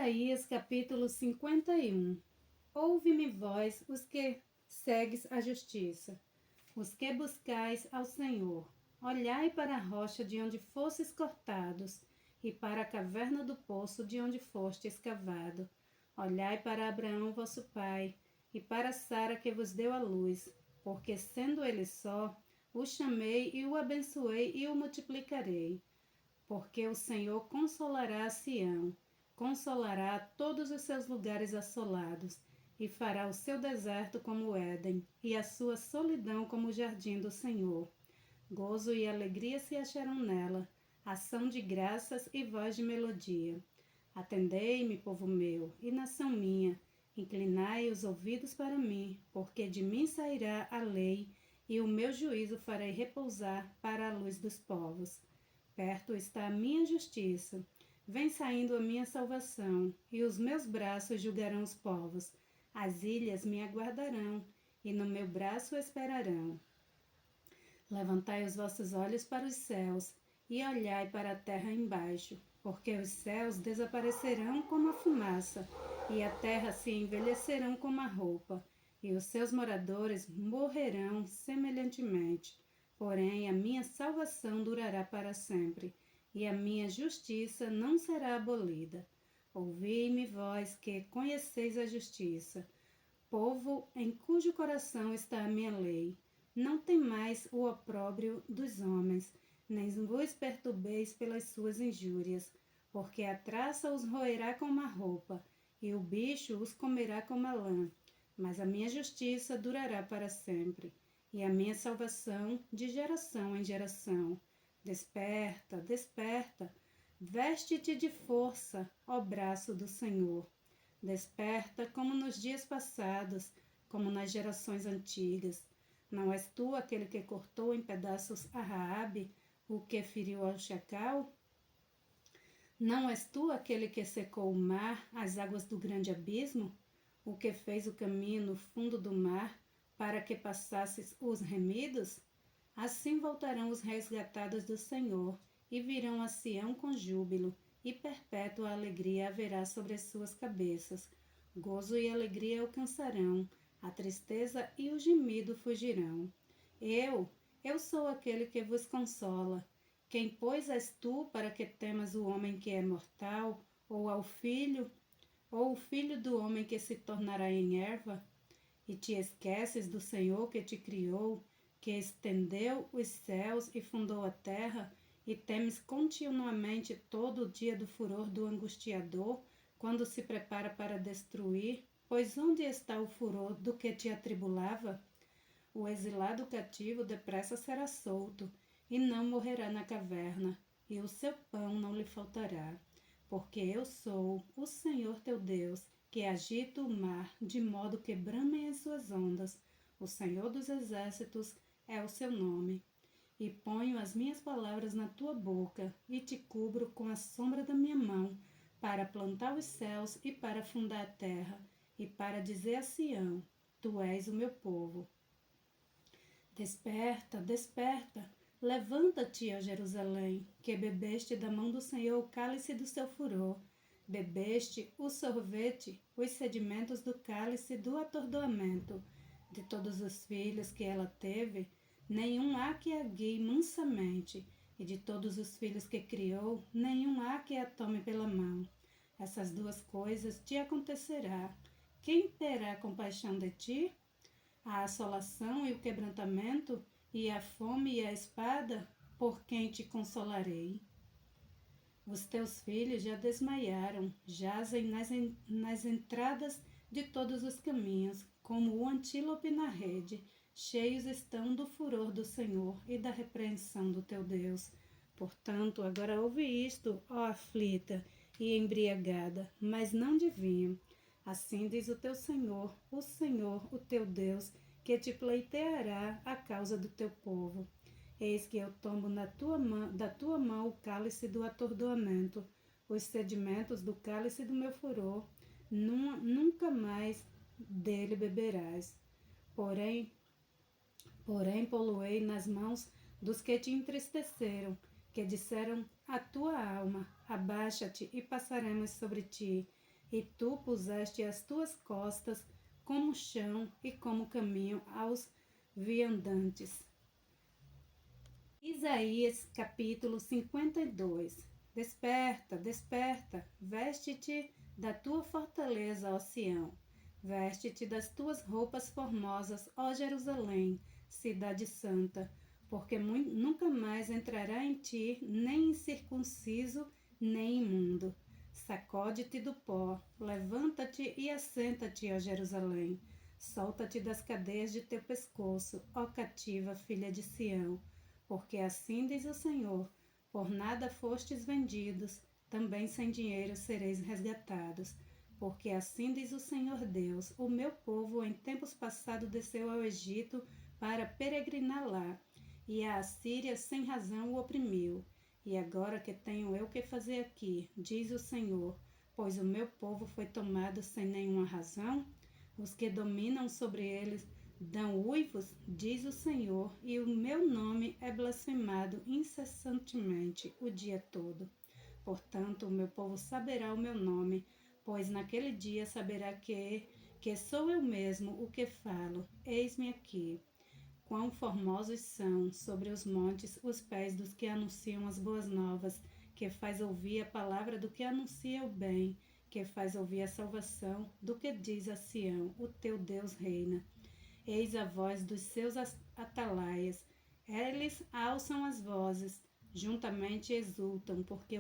Isaías capítulo 51. Ouve-me vós, os que segues a justiça, os que buscais ao Senhor. Olhai para a rocha de onde fostes cortados, e para a caverna do poço de onde foste escavado. Olhai para Abraão vosso pai, e para Sara que vos deu a luz, porque sendo ele só, o chamei e o abençoei e o multiplicarei. Porque o Senhor consolará a Sião, consolará todos os seus lugares assolados, e fará o seu deserto como o Éden, e a sua solidão como o jardim do Senhor. Gozo e alegria se acharão nela, ação de graças e voz de melodia. Atendei-me, povo meu, e nação minha, inclinai os ouvidos para mim, porque de mim sairá a lei, e o meu juízo farei repousar para a luz dos povos. Perto está a minha justiça, vem saindo a minha salvação, e os meus braços julgarão os povos. As ilhas me aguardarão, e no meu braço esperarão. Levantai os vossos olhos para os céus, e olhai para a terra embaixo, porque os céus desaparecerão como a fumaça, e a terra se envelhecerão como a roupa, e os seus moradores morrerão semelhantemente. Porém, a minha salvação durará para sempre, e a minha justiça não será abolida. Ouvi-me, vós que conheceis a justiça, povo em cujo coração está a minha lei. Não temais o opróbrio dos homens, nem vos perturbeis pelas suas injúrias, porque a traça os roerá como a roupa, e o bicho os comerá como a lã. Mas a minha justiça durará para sempre, e a minha salvação de geração em geração. Desperta, desperta, veste-te de força, ó braço do Senhor. Desperta como nos dias passados, como nas gerações antigas. Não és tu aquele que cortou em pedaços a Raabe, o que feriu ao chacal? Não és tu aquele que secou o mar, as águas do grande abismo? O que fez o caminho no fundo do mar, para que passasses os remidos? Assim voltarão os resgatados do Senhor, e virão a Sião com júbilo, e perpétua alegria haverá sobre as suas cabeças. Gozo e alegria alcançarão, a tristeza e o gemido fugirão. Eu sou aquele que vos consola. Quem, pois, és tu para que temas o homem que é mortal, ou o filho do homem que se tornará em erva? E te esqueces do Senhor que te criou, que estendeu os céus e fundou a terra, e temes continuamente todo o dia do furor do angustiador, quando se prepara para destruir? Pois onde está o furor do que te atribulava? O exilado cativo depressa será solto, e não morrerá na caverna, e o seu pão não lhe faltará. Porque eu sou o Senhor teu Deus, que agita o mar de modo que bramem as suas ondas. O Senhor dos exércitos é o seu nome. E ponho as minhas palavras na tua boca, e te cubro com a sombra da minha mão, para plantar os céus e para fundar a terra, e para dizer a Sião: tu és o meu povo. Desperta, desperta, levanta-te, ó Jerusalém, que bebeste da mão do Senhor o cálice do seu furor. Bebeste o sorvete, os sedimentos do cálice do atordoamento. De todos os filhos que ela teve, nenhum há que a guie mansamente, e de todos os filhos que criou, nenhum há que a tome pela mão. Essas duas coisas te acontecerá. Quem terá compaixão de ti? A assolação e o quebrantamento, e a fome e a espada, por quem te consolarei? Os teus filhos já desmaiaram, jazem nas entradas de todos os caminhos, como o antílope na rede. Cheios estão do furor do Senhor e da repreensão do teu Deus. Portanto, agora ouve isto, ó aflita e embriagada, mas não adivinha. Assim diz o Senhor, o teu Deus, que te pleiteará a causa do teu povo. Eis que eu tomo da tua mão o cálice do atordoamento, os sedimentos do cálice do meu furor. Nunca mais dele beberás. Porém, poluei nas mãos dos que te entristeceram, que disseram à tua alma: abaixa-te e passaremos sobre ti. e tu puseste as tuas costas como chão e como caminho aos viandantes. Isaías capítulo 52. Desperta, desperta, veste-te da tua fortaleza, ó Sião. Veste-te das tuas roupas formosas, ó Jerusalém, cidade santa, porque nunca mais entrará em ti nem incircunciso, nem imundo. Sacode-te do pó, levanta-te e assenta-te, ó Jerusalém. Solta-te das cadeias de teu pescoço, ó cativa filha de Sião. Porque assim diz o Senhor, por nada fostes vendidos, também sem dinheiro sereis resgatados. Porque assim diz o Senhor Deus, o meu povo em tempos passados desceu ao Egito para peregrinar lá, e a Assíria sem razão o oprimiu. E agora que tenho eu que fazer aqui, diz o Senhor, pois o meu povo foi tomado sem nenhuma razão? Os que dominam sobre eles dão uivos, diz o Senhor, e o meu nome é blasfemado incessantemente o dia todo. Portanto, o meu povo saberá o meu nome, pois naquele dia saberá que sou eu mesmo o que falo. Eis-me aqui. Quão formosos são sobre os montes os pés dos que anunciam as boas novas, que faz ouvir a palavra do que anuncia o bem, que faz ouvir a salvação do que diz a Sião, o teu Deus reina. Eis a voz dos seus atalaias, eles alçam as vozes, juntamente exultam, porque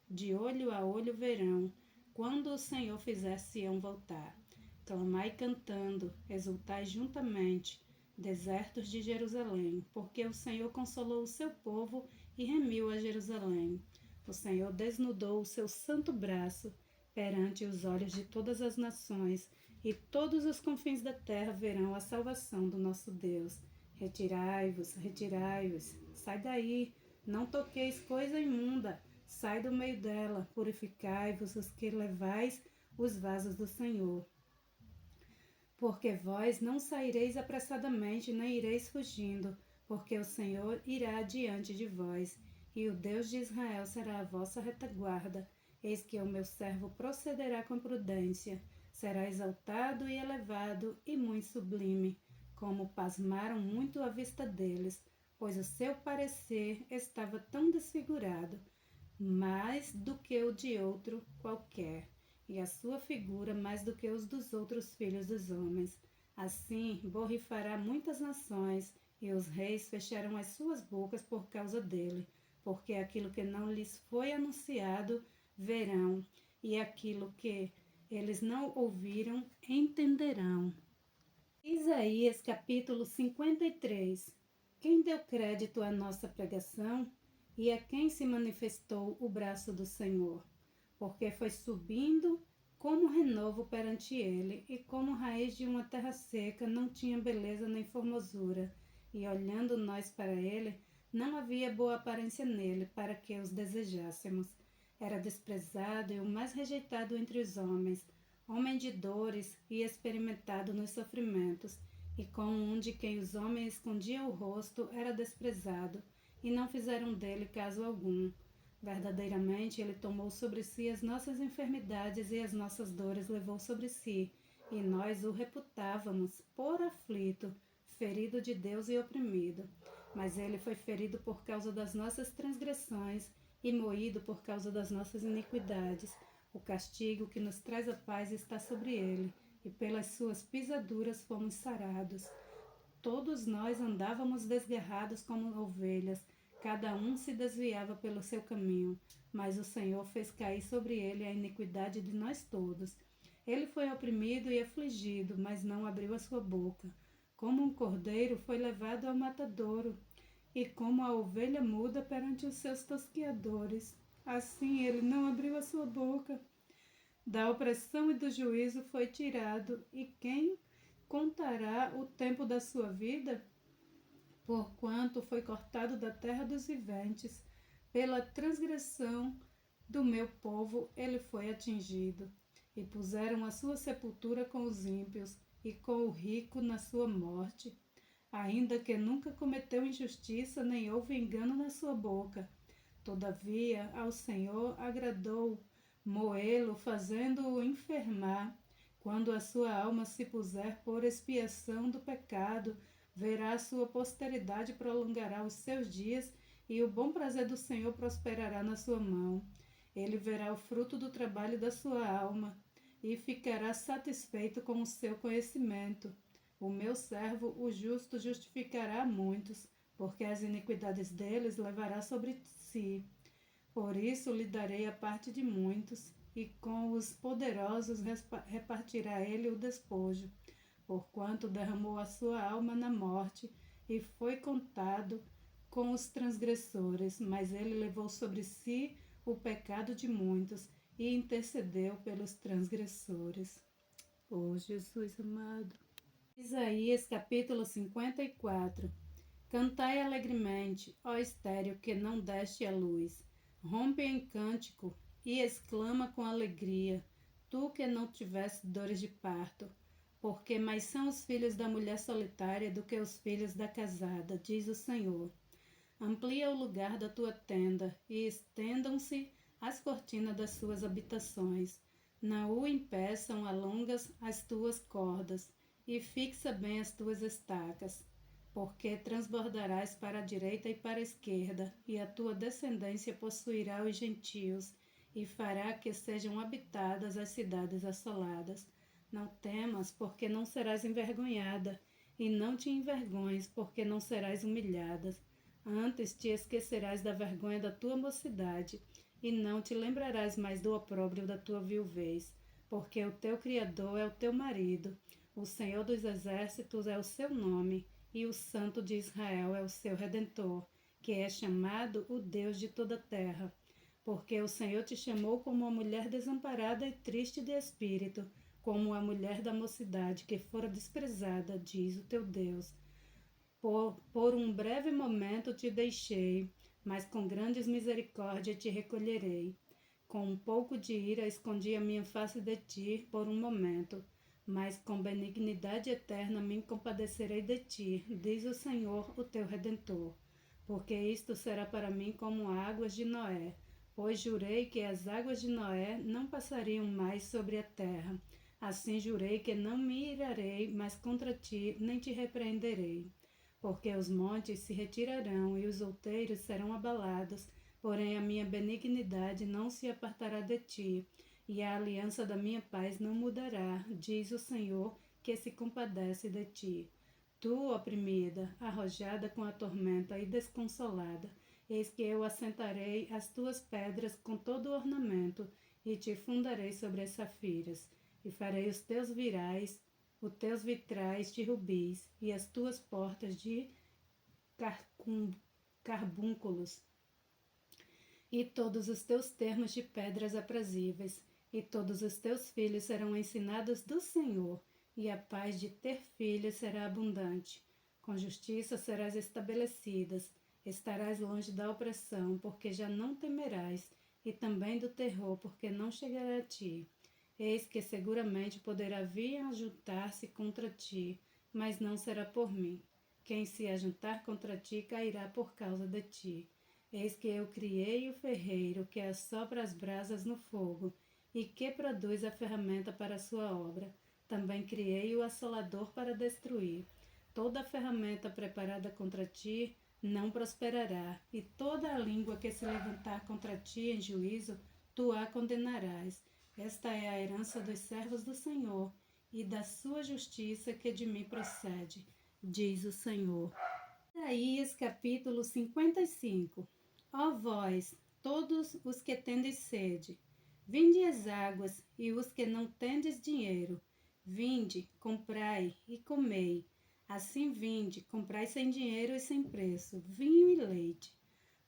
de olho a olho verão, quando o Senhor fizer Sião voltar. Clamai cantando, exultai juntamente, desertos de Jerusalém, porque o Senhor consolou o seu povo e remiu a Jerusalém. O Senhor desnudou o seu santo braço perante os olhos de todas as nações, e todos os confins da terra verão a salvação do nosso Deus. Retirai-vos, retirai-vos, sai daí, não toqueis coisa imunda, sai do meio dela, purificai-vos os que levais os vasos do Senhor. Porque vós não saireis apressadamente, nem ireis fugindo, porque o Senhor irá adiante de vós, e o Deus de Israel será a vossa retaguarda. Eis que o meu servo procederá com prudência, será exaltado e elevado e muito sublime, como pasmaram muito à vista deles, pois o seu parecer estava tão desfigurado, mais do que o de outro qualquer, e a sua figura mais do que os dos outros filhos dos homens. Assim borrifará muitas nações, e os reis fecharão as suas bocas por causa dele, porque aquilo que não lhes foi anunciado verão, e aquilo que eles não ouviram entenderão. Isaías capítulo 53. Quem deu crédito à nossa pregação e a quem se manifestou o braço do Senhor? Porque foi subindo como renovo perante ele, e como raiz de uma terra seca, não tinha beleza nem formosura, e olhando nós para ele, não havia boa aparência nele, para que os desejássemos. Era desprezado e o mais rejeitado entre os homens, homem de dores e experimentado nos sofrimentos, e como um de quem os homens escondiam o rosto, era desprezado, e não fizeram dele caso algum. Verdadeiramente, ele tomou sobre si as nossas enfermidades e as nossas dores levou sobre si, e nós o reputávamos por aflito, ferido de Deus e oprimido. Mas ele foi ferido por causa das nossas transgressões e moído por causa das nossas iniquidades. O castigo que nos traz a paz está sobre ele, e pelas suas pisaduras fomos sarados. Todos nós andávamos desgarrados como ovelhas, cada um se desviava pelo seu caminho, mas o Senhor fez cair sobre ele a iniquidade de nós todos. Ele foi oprimido e afligido, mas não abriu a sua boca. Como um cordeiro foi levado ao matadouro, e como a ovelha muda perante os seus tosqueadores, assim ele não abriu a sua boca. Da opressão e do juízo foi tirado, e quem contará o tempo da sua vida? Porquanto foi cortado da terra dos viventes, pela transgressão do meu povo ele foi atingido. E puseram a sua sepultura com os ímpios, e com o rico na sua morte, ainda que nunca cometeu injustiça, nem houve engano na sua boca. Todavia, ao Senhor agradou moê-lo, fazendo-o enfermar. Quando a sua alma se puser por expiação do pecado, verá a sua posteridade, prolongará os seus dias, e o bom prazer do Senhor prosperará na sua mão. Ele verá o fruto do trabalho da sua alma e ficará satisfeito com o seu conhecimento. O meu servo, o justo, justificará a muitos, porque as iniquidades deles levará sobre si. Por isso lhe darei a parte de muitos, e com os poderosos repartirá ele o despojo, porquanto derramou a sua alma na morte, e foi contado com os transgressores, mas ele levou sobre si o pecado de muitos, e intercedeu pelos transgressores. Oh, Jesus amado. Isaías capítulo 54. Cantai alegremente, ó estéreo que não deste a luz. Rompe em cântico e exclama com alegria, tu que não tiveste dores de parto. Porque mais são os filhos da mulher solitária do que os filhos da casada, diz o Senhor. Amplia o lugar da tua tenda e estendam-se as cortinas das suas habitações. Não o impeçam alongas as tuas cordas e fixa bem as tuas estacas, porque transbordarás para a direita e para a esquerda, e a tua descendência possuirá os gentios, e fará que sejam habitadas as cidades assoladas. Não temas, porque não serás envergonhada, e não te envergonhes, porque não serás humilhada. Antes te esquecerás da vergonha da tua mocidade, e não te lembrarás mais do opróbrio da tua viuvez, porque o teu Criador é o teu marido, o Senhor dos exércitos é o seu nome, e o Santo de Israel é o seu Redentor, que é chamado o Deus de toda a terra. Porque o Senhor te chamou como uma mulher desamparada e triste de espírito, como a mulher da mocidade que fora desprezada, diz o teu Deus. Por um breve momento te deixei, mas com grandes misericórdias te recolherei. Com um pouco de ira escondi a minha face de ti por um momento, mas com benignidade eterna me compadecerei de ti, diz o Senhor, o teu Redentor. Porque isto será para mim como águas de Noé, pois jurei que as águas de Noé não passariam mais sobre a terra. Assim jurei que não me irarei mais contra ti, nem te repreenderei. Porque os montes se retirarão e os outeiros serão abalados, porém a minha benignidade não se apartará de ti, e a aliança da minha paz não mudará, diz o Senhor, que se compadece de ti. Tu, oprimida, arrojada com a tormenta e desconsolada, eis que eu assentarei as tuas pedras com todo o ornamento, e te fundarei sobre as safiras, e farei os teus teus vitrais de rubis, e as tuas portas de carbúnculos, e todos os teus termos de pedras aprazíveis, e todos os teus filhos serão ensinados do Senhor, e a paz de ter filhos será abundante. Com justiça serás estabelecidas, estarás longe da opressão, porque já não temerás, e também do terror, porque não chegará a ti. Eis que seguramente poderá vir a juntar-se contra ti, mas não será por mim. Quem se ajuntar contra ti cairá por causa de ti. Eis que eu criei o ferreiro que assopra as brasas no fogo e que produz a ferramenta para a sua obra. Também criei o assolador para destruir. Toda a ferramenta preparada contra ti não prosperará, e toda a língua que se levantar contra ti em juízo, tu a condenarás. Esta é a herança dos servos do Senhor, e da sua justiça que de mim procede, diz o Senhor. Isaías capítulo 55. Ó vós, todos os que tendes sede, vinde às águas, e os que não tendes dinheiro, vinde, comprai e comei. Assim vinde, comprai sem dinheiro e sem preço, vinho e leite.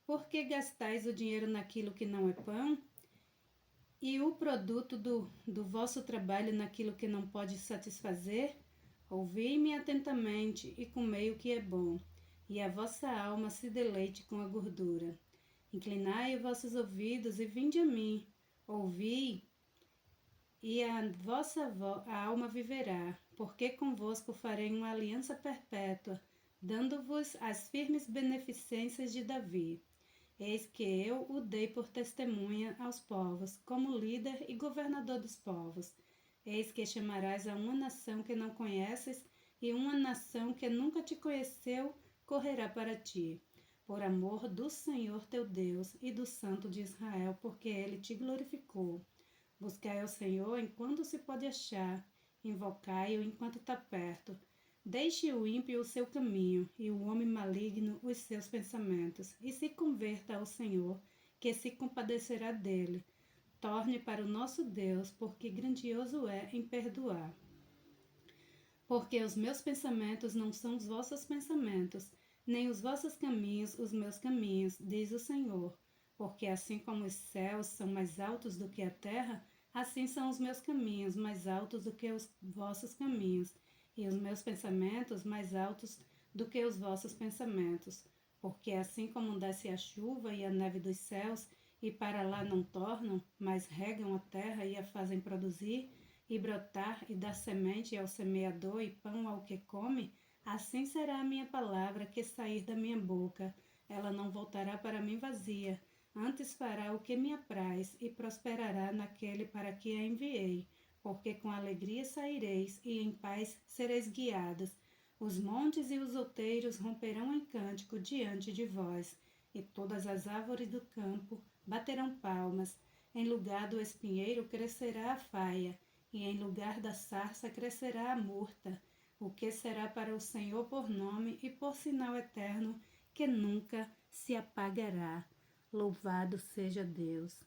Por que gastais o dinheiro naquilo que não é pão? E o produto do vosso trabalho naquilo que não pode satisfazer? Ouvi-me atentamente e comei o que é bom, e a vossa alma se deleite com a gordura. Inclinai os vossos ouvidos e vinde a mim. Ouvi, e a vossa alma viverá, porque convosco farei uma aliança perpétua, dando-vos as firmes beneficências de Davi. Eis que eu o dei por testemunha aos povos, como líder e governador dos povos. Eis que chamarás a uma nação que não conheces, e uma nação que nunca te conheceu correrá para ti, por amor do Senhor teu Deus e do Santo de Israel, porque ele te glorificou. Buscai ao Senhor enquanto se pode achar, invocai-o enquanto está perto. Deixe o ímpio o seu caminho, e o homem maligno os seus pensamentos, e se converta ao Senhor, que se compadecerá dele. Torne para o nosso Deus, porque grandioso é em perdoar. Porque os meus pensamentos não são os vossos pensamentos, nem os vossos caminhos os meus caminhos, diz o Senhor. Porque assim como os céus são mais altos do que a terra, assim são os meus caminhos mais altos do que os vossos caminhos, e os meus pensamentos mais altos do que os vossos pensamentos. Porque assim como desce a chuva e a neve dos céus, e para lá não tornam, mas regam a terra e a fazem produzir, e brotar e dar semente ao semeador e pão ao que come, assim será a minha palavra que sair da minha boca. Ela não voltará para mim vazia, antes fará o que me apraz e prosperará naquele para que a enviei. Porque com alegria saireis e em paz sereis guiados. Os montes e os outeiros romperão em cântico diante de vós, e todas as árvores do campo baterão palmas. Em lugar do espinheiro crescerá a faia, e em lugar da sarça crescerá a murta, o que será para o Senhor por nome e por sinal eterno, que nunca se apagará. Louvado seja Deus!